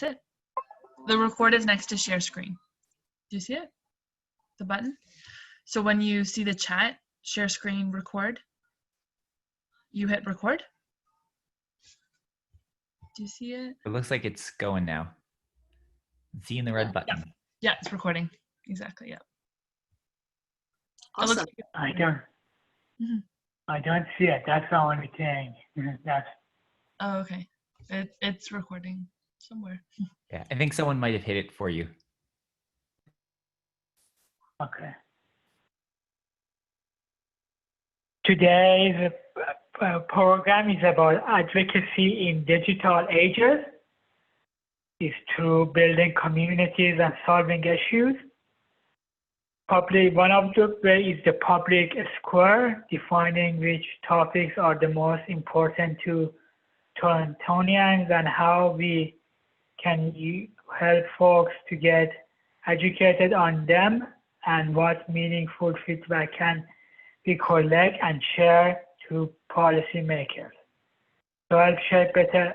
it. The record is next to share screen. Do you see it? The button? So when you see the chat, share screen, record, you hit record. Do you see it? It looks like it's going now. Seeing the red button. Yeah, it's recording. Exactly, yeah. Awesome. I don't see it. That's the only thing. That's. Oh, okay. It's recording somewhere. Yeah, I think someone might have hit it for you. Okay. Today's program is about advocacy in digital ages. It's through building communities and solving issues. One of the ways is the public square, defining which topics are the most important to Torontonians and how we can help folks to get educated on them and what meaningful feedback can be collected and shared to policymakers to help shape better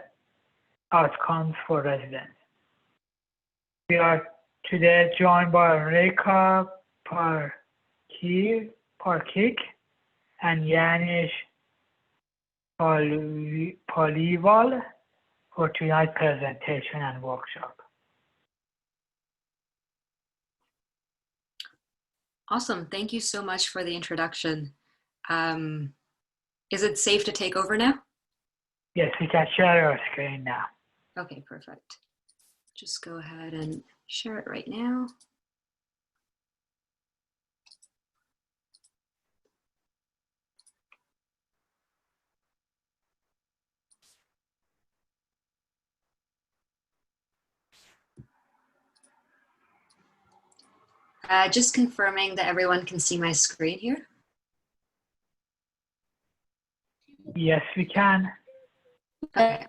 outcomes for residents. We are today joined by Richa Parikh and Yash Paliwal for tonight's presentation and workshop. Awesome. Thank you so much for the introduction. Is it safe to take over now? Yes, we can share our screen now. Okay, perfect. Just go ahead and share it right now. Just confirming that everyone can see my screen here. Yes, we can. Okay.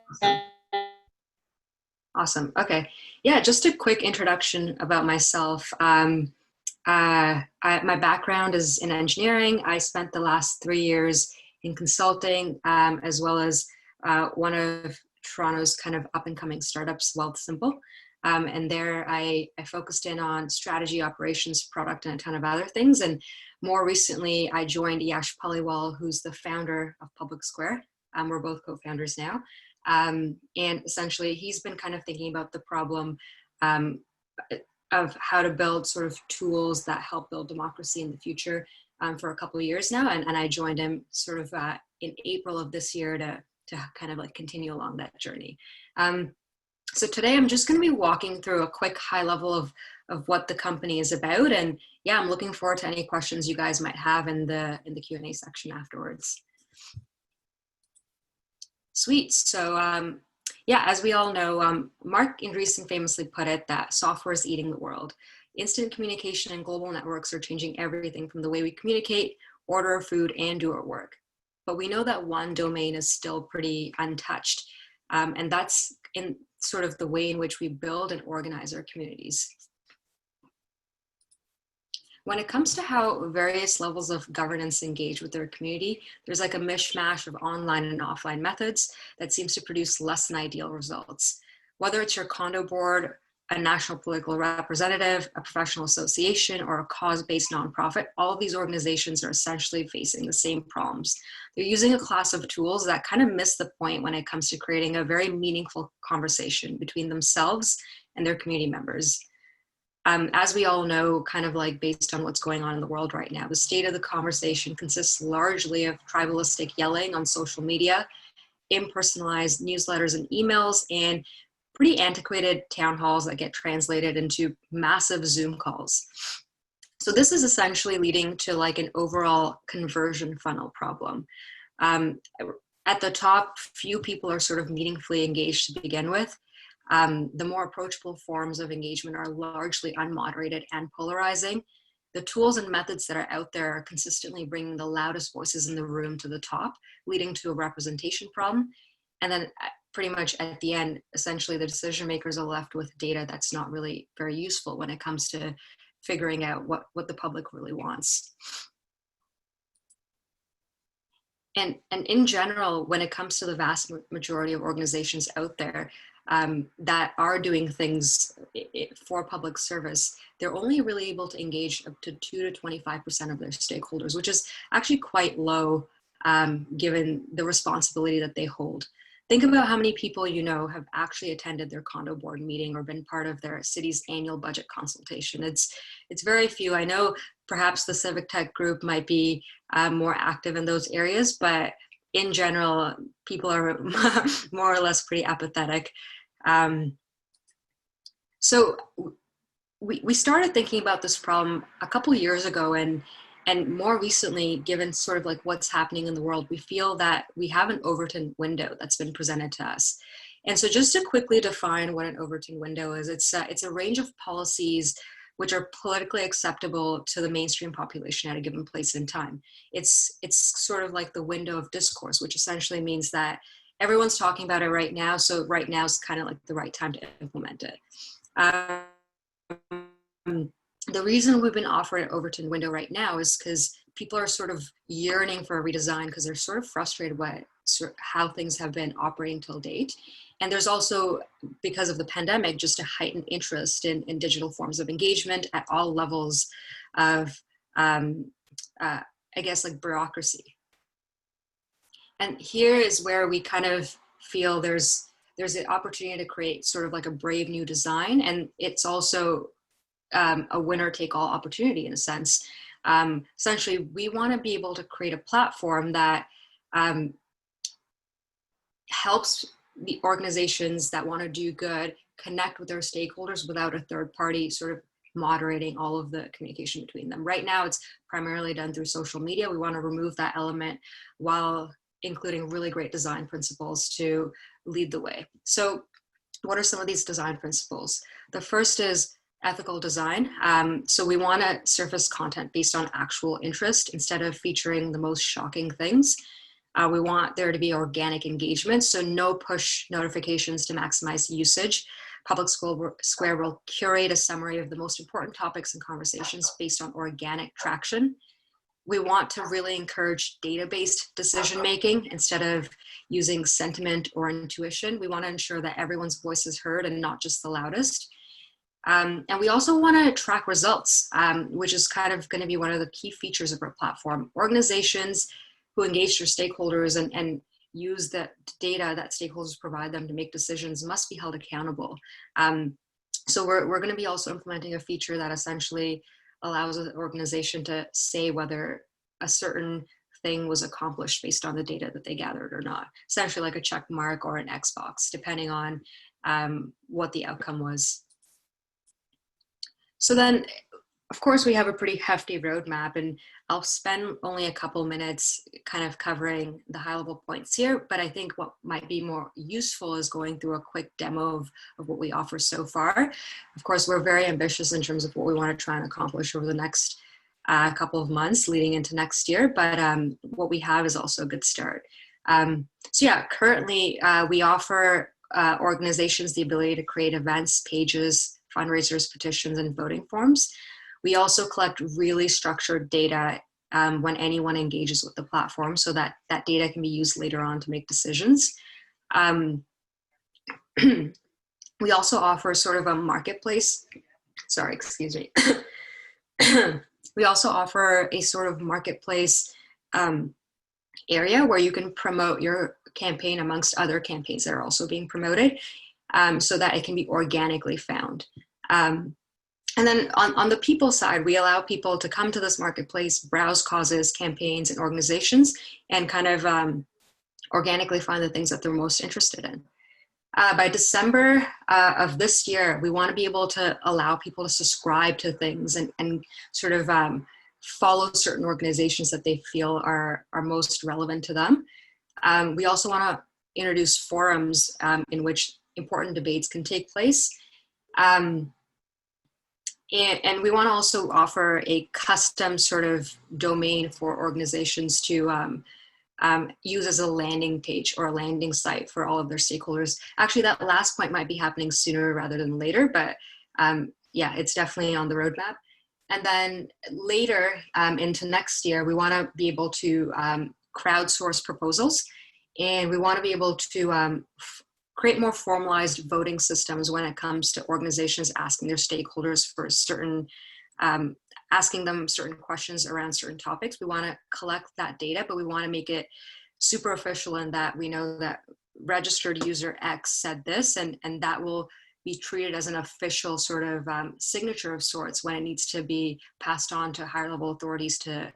Awesome. Okay. Yeah, just a quick introduction about myself. My background is in engineering. I spent the last 3 years in consulting, as well as one of Toronto's kind of up-and-coming startups, Wealthsimple. And there I focused in on strategy, operations, product, and a ton of other things. And more recently, I joined Yash Paliwal, who's the founder of Public Square. We're both co-founders now. And essentially, he's been kind of thinking about the problem of how to build sort of tools that help build democracy in the future for a couple of years now. And I joined him sort of in April of this year to kind of like continue along that journey. So today I'm just going to be walking through a quick high level of what the company is about. And yeah, I'm looking forward to any questions you guys might have in the Q&A section afterwards. Sweet. So yeah, as we all know, Mark Andreessen famously put it that software is eating the world. Instant communication and global networks are changing everything from the way we communicate, order our food, and do our work. But we know that one domain is still pretty untouched, and that's in sort of the way in which we build and organize our communities. When it comes to how various levels of governance engage with their community, there's like a mishmash of online and offline methods that seems to produce less than ideal results. Whether it's your condo board, a national political representative, a professional association, or a cause-based nonprofit, all of these organizations are essentially facing the same problems. They're using a class of tools that kind of miss the point when it comes to creating a very meaningful conversation between themselves and their community members. As we all know, kind of like based on what's going on in the world right now, the state of the conversation consists largely of tribalistic yelling on social media, impersonalized newsletters and emails, and pretty antiquated town halls that get translated into massive Zoom calls. So this is essentially leading to like an overall conversion funnel problem. At the top, few people are sort of meaningfully engaged to begin with. The more approachable forms of engagement are largely unmoderated and polarizing. The tools and methods that are out there are consistently bringing the loudest voices in the room to the top, leading to a representation problem. And then pretty much at the end, essentially the decision makers are left with data that's not really very useful when it comes to figuring out what the public really wants. And in general, when it comes to the vast majority of organizations out there, that are doing things for public service, they're only really able to engage up to 2 to 25% of their stakeholders, which is actually quite low given the responsibility that they hold. Think about how many people you know have actually attended their condo board meeting or been part of their city's annual budget consultation. It's very few. I know perhaps the civic tech group might be more active in those areas, but in general, people are more or less pretty apathetic. So we started thinking about this problem a couple years ago, and more recently, given sort of like what's happening in the world, we feel that we have an Overton window that's been presented to us. And so just to quickly define what an Overton window is, it's a range of policies which are politically acceptable to the mainstream population at a given place in time. It's sort of like the window of discourse, which essentially means that everyone's talking about it right now, so right now is kind of like the right time to implement it. The reason we've been offering an Overton window right now is because people are sort of yearning for a redesign because they're sort of frustrated by how things have been operating till date. And there's also, because of the pandemic, just a heightened interest in digital forms of engagement at all levels of, I guess, like bureaucracy. And here is where we kind of feel there's an opportunity to create sort of like a brave new design. And it's also a winner-take-all opportunity in a sense. Essentially, we want to be able to create a platform that helps the organizations that want to do good connect with their stakeholders without a third party sort of moderating all of the communication between them. Right now, it's primarily done through social media. We want to remove that element while including really great design principles to lead the way. So what are some of these design principles? The first is ethical design. So we want to surface content based on actual interest instead of featuring the most shocking things. We want there to be organic engagement, so no push notifications to maximize usage. Public Square will curate a summary of the most important topics and conversations based on organic traction. We want to really encourage data-based decision-making instead of using sentiment or intuition. We want to ensure that everyone's voice is heard and not just the loudest. And we also want to track results, which is kind of going to be one of the key features of our platform. Organizations who engage their stakeholders and use the data that stakeholders provide them to make decisions must be held accountable. So we're going to be also implementing a feature that essentially allows an organization to say whether a certain thing was accomplished based on the data that they gathered or not. Essentially like a check mark or an Xbox, depending on what the outcome was. So then, of course, we have a pretty hefty roadmap, and I'll spend only a couple minutes kind of covering the high-level points here, but I think what might be more useful is going through a quick demo of what we offer so far. Of course, we're very ambitious in terms of what we want to try and accomplish over the next couple of months leading into next year, but what we have is also a good start. So yeah, currently we offer organizations the ability to create events, pages, fundraisers, petitions, and voting forms. We also collect really structured data when anyone engages with the platform so that that data can be used later on to make decisions. We also offer sort of a marketplace. Sorry, excuse me. We also offer a sort of marketplace area where you can promote your campaign amongst other campaigns that are also being promoted so that it can be organically found. And then on the people side, we allow people to come to this marketplace, browse causes, campaigns, and organizations, and kind of organically find the things that they're most interested in. By December of this year, we want to be able to allow people to subscribe to things and sort of follow certain organizations that they feel are most relevant to them. We also want to introduce forums in which important debates can take place. And we want to also offer a custom sort of domain for organizations to use as a landing page or a landing site for all of their stakeholders. Actually, that last point might be happening sooner rather than later, but yeah, it's definitely on the roadmap. And then later into next year, we want to be able to crowdsource proposals, and we want to be able to create more formalized voting systems when it comes to organizations asking their stakeholders for certain, asking them certain questions around certain topics. We want to collect that data, but we want to make it super official in that we know that registered user X said this, and that will be treated as an official sort of signature of sorts when it needs to be passed on to higher level authorities to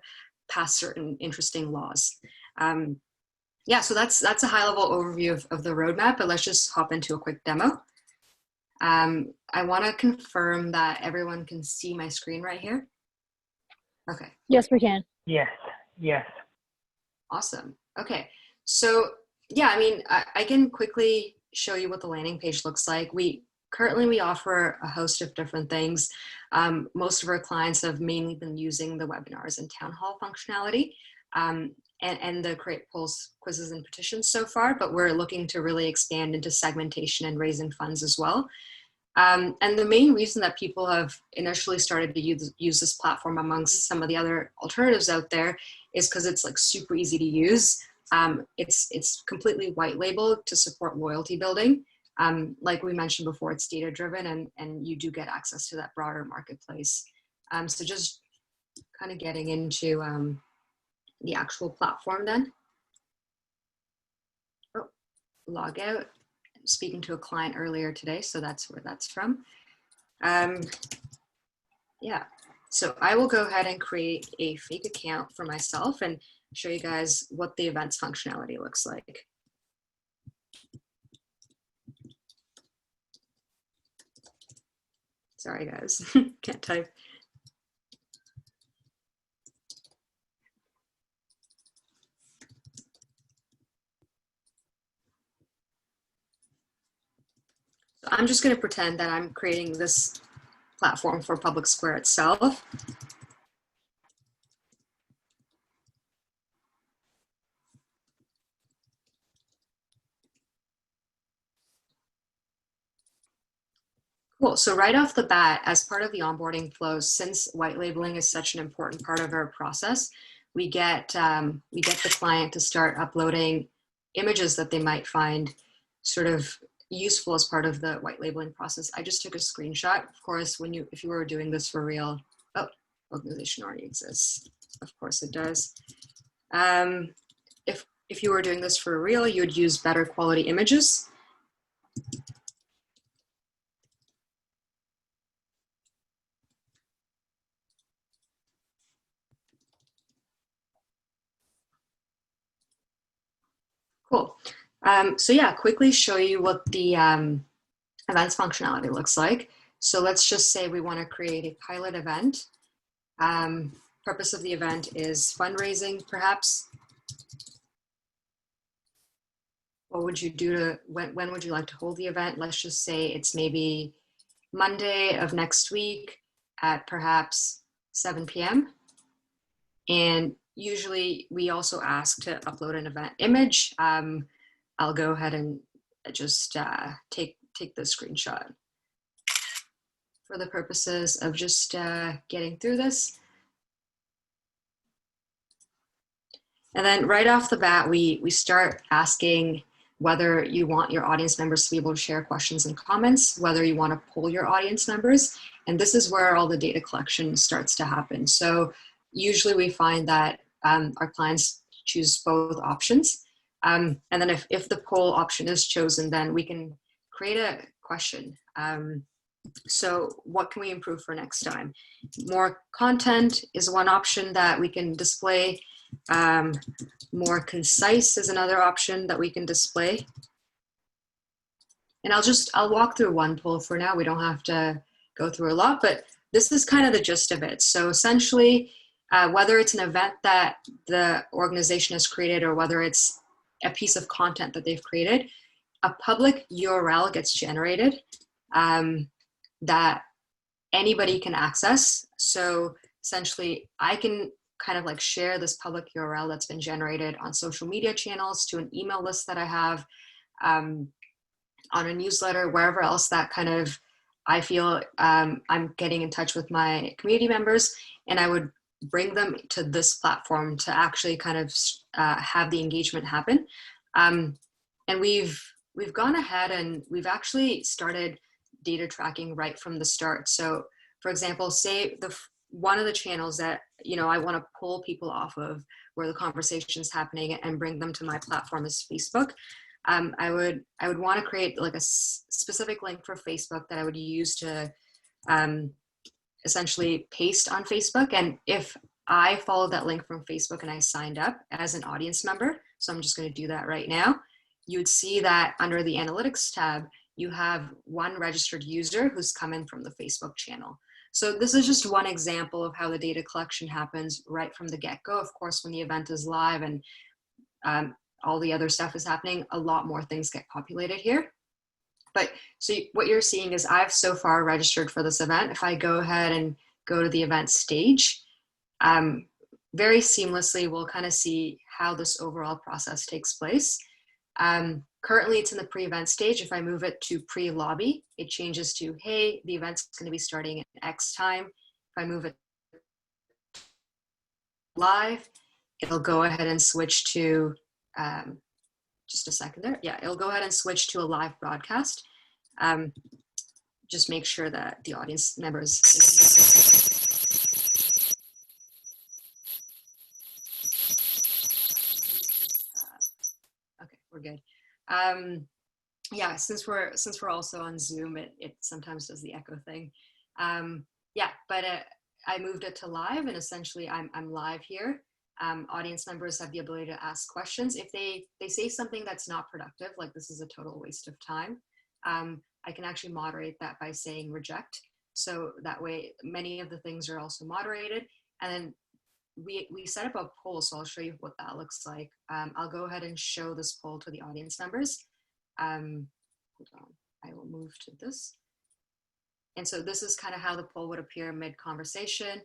pass certain interesting laws. Yeah, so that's a high level overview of the roadmap, but let's just hop into a quick demo. I want to confirm that everyone can see my screen right here. Okay. Yes, we can. Yes, yes. Awesome. Okay. So yeah, I mean, I can quickly show you what the landing page looks like. Currently we offer a host of different things. Most of our clients have mainly been using the webinars and town hall functionality, and the create polls, quizzes, and petitions so far, but we're looking to really expand into segmentation and raising funds as well. And the main reason that people have initially started to use this platform amongst some of the other alternatives out there is because it's like super easy to use. It's completely white labeled to support loyalty building. Like we mentioned before, it's data driven, and you do get access to that broader marketplace. So just kind of getting into the actual platform then. Oh, log out. Speaking to a client earlier today, so that's where that's from. Yeah, so I will go ahead and create a fake account for myself and show you guys what the events functionality looks like. Sorry guys, can't type. I'm just going to pretend that I'm creating this platform for Public Square itself. Cool. So right off the bat, as part of the onboarding flow, since white labeling is such an important part of our process, we get the client to start uploading images that they might find sort of useful as part of the white labeling process. I just took a screenshot. Of course, if you were doing this for real, oh, organization already exists. Of course it does. If you were doing this for real, you would use better quality images. Cool. So yeah, quickly show you what the events functionality looks like. So let's just say we want to create a pilot event. Purpose of the event is fundraising, perhaps. What would you do to, when would you like to hold the event? Let's just say it's maybe Monday of next week at perhaps 7 p.m. And usually we also ask to upload an event image. I'll go ahead and just take the screenshot for the purposes of just getting through this. And then right off the bat, we start asking whether you want your audience members to be able to share questions and comments, whether you want to poll your audience members. And this is where all the data collection starts to happen. So usually we find that our clients choose both options. And then if the poll option is chosen, then we can create a question. So what can we improve for next time? More content is one option that we can display. More concise is another option that we can display. And I'll walk through one poll for now. We don't have to go through a lot, but this is kind of the gist of it. So essentially, whether it's an event that the organization has created or whether it's a piece of content that they've created, a public URL gets generated that anybody can access. So essentially, I can kind of like share this public URL that's been generated on social media channels, to an email list that I have, on a newsletter, wherever else that kind of I feel I'm getting in touch with my community members, and I would bring them to this platform to actually kind of have the engagement happen. And we've we've gone ahead and we've actually started data tracking right from the start. So for example, say one of the channels that, I want to pull people off of where the conversation is happening and bring them to my platform is Facebook. I would want to create like a specific link for Facebook that I would use to essentially paste on Facebook. And if I followed that link from Facebook and I signed up as an audience member, so I'm just going to do that right now, you would see that under the analytics tab, you have one registered user who's come in from the Facebook channel. So this is just one example of how the data collection happens right from the get-go. Of course, when the event is live and all the other stuff is happening, a lot more things get populated here. But so what you're seeing is I've so far registered for this event. If I go ahead and go to the event stage, very seamlessly, we'll kind of see how this overall process takes place. Currently it's in the pre-event stage. If I move it to pre-lobby, it changes to, hey, the event's going to be starting at X time. If I move it live, it'll go ahead and switch to, just a second there. Yeah, it'll go ahead and switch to a live broadcast. Just make sure that the audience members. Okay, we're good. Yeah, since we're also on Zoom, it sometimes does the echo thing. Yeah, but I moved it to live, and essentially I'm live here. Audience members have the ability to ask questions. If they say something that's not productive, like this is a total waste of time, I can actually moderate that by saying reject. So that way, many of the things are also moderated. And then we set up a poll, so I'll show you what that looks like. I'll go ahead and show this poll to the audience members. Hold on, I will move to this. And so this is kind of how the poll would appear mid-conversation.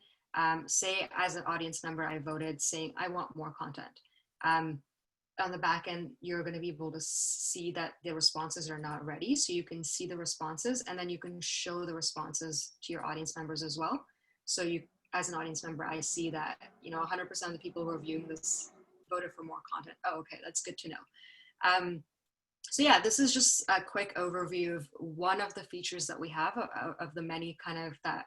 Say as an audience member, I voted saying, I want more content. On the back end, you're going to be able to see that the responses are not ready. So you can see the responses, and then you can show the responses to your audience members as well. So you, as an audience member, I see that, 100% of the people who are viewing this voted for more content. Oh, okay, that's good to know. So yeah, this is just a quick overview of one of the features that we have of the many kind of that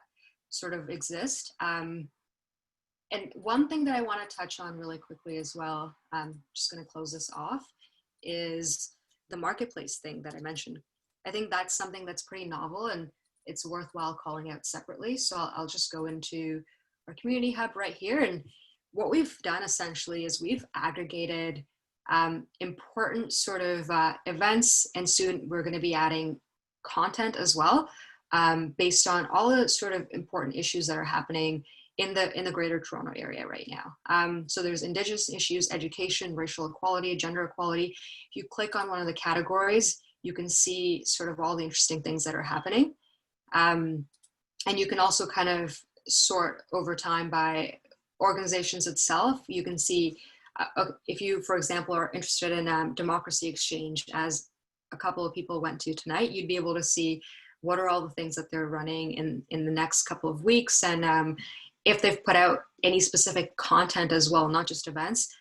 sort of exist. And one thing that I want to touch on really quickly as well, I'm just going to close this off, is the marketplace thing that I mentioned. I think that's something that's pretty novel and it's worthwhile calling out separately. So I'll just go into our community hub right here. And what we've done essentially is we've aggregated important sort of events, and soon we're going to be adding content as well, based on all the sort of important issues that are happening in the greater Toronto area right now. So there's Indigenous issues, education, racial equality, gender equality. If you click on one of the categories, you can see sort of all the interesting things that are happening. And you can also kind of sort over time by organizations itself. You can see if you, for example, are interested in Democracy Exchange, as a couple of people went to tonight, you'd be able to see what are all the things that they're running in the next couple of weeks. And if they've put out any specific content as well, not just events,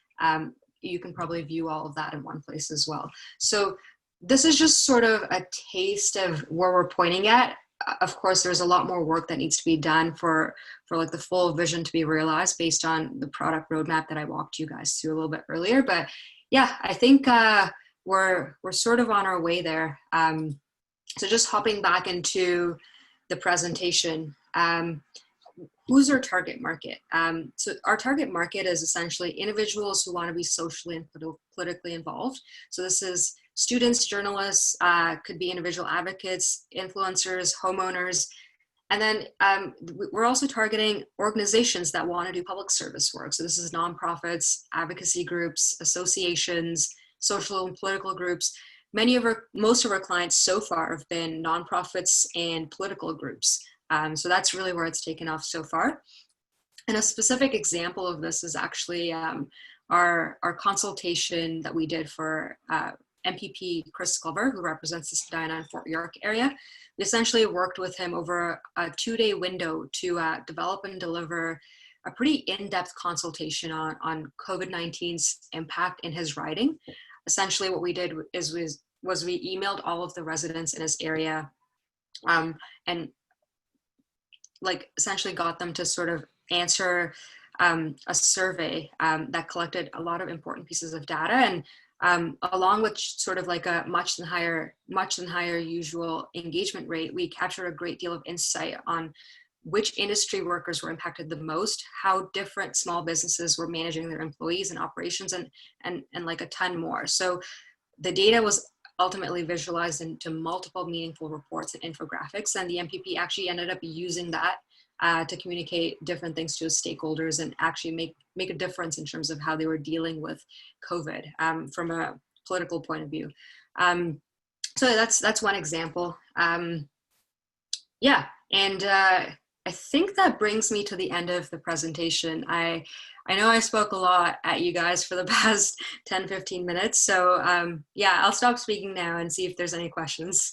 you can probably view all of that in one place as well. So this is just sort of a taste of where we're pointing at. Of course, there's a lot more work that needs to be done for like the full vision to be realized based on the product roadmap that I walked you guys through a little bit earlier. But yeah, I think we're sort of on our way there. So just hopping back into the presentation, who's our target market? So our target market is essentially individuals who want to be socially and politically involved. So this is students, journalists, could be individual advocates, influencers, homeowners. And then we're also targeting organizations that want to do public service work. So this is nonprofits, advocacy groups, associations, social and political groups. Most of our clients so far have been nonprofits and political groups. So that's really where it's taken off so far. And a specific example of this is actually our consultation that we did for MPP Chris Glover, who represents the Spadina and Fort York area. We essentially worked with him over a 2-day window to develop and deliver a pretty in-depth consultation on COVID-19's impact in his riding. Essentially what we did is was we emailed all of the residents in his area, and like essentially got them to sort of answer a survey that collected a lot of important pieces of data, and along with sort of like a much than higher usual engagement rate, we captured a great deal of insight on which industry workers were impacted the most, how different small businesses were managing their employees and operations, and like a ton more. So the data was ultimately visualized into multiple meaningful reports and infographics, and the MPP actually ended up using that to communicate different things to his stakeholders and actually make a difference in terms of how they were dealing with COVID from a political point of view. So that's one example. Yeah, and I think that brings me to the end of the presentation. I know I spoke a lot at you guys for the past 10, 15 minutes. So yeah, I'll stop speaking now and see if there's any questions.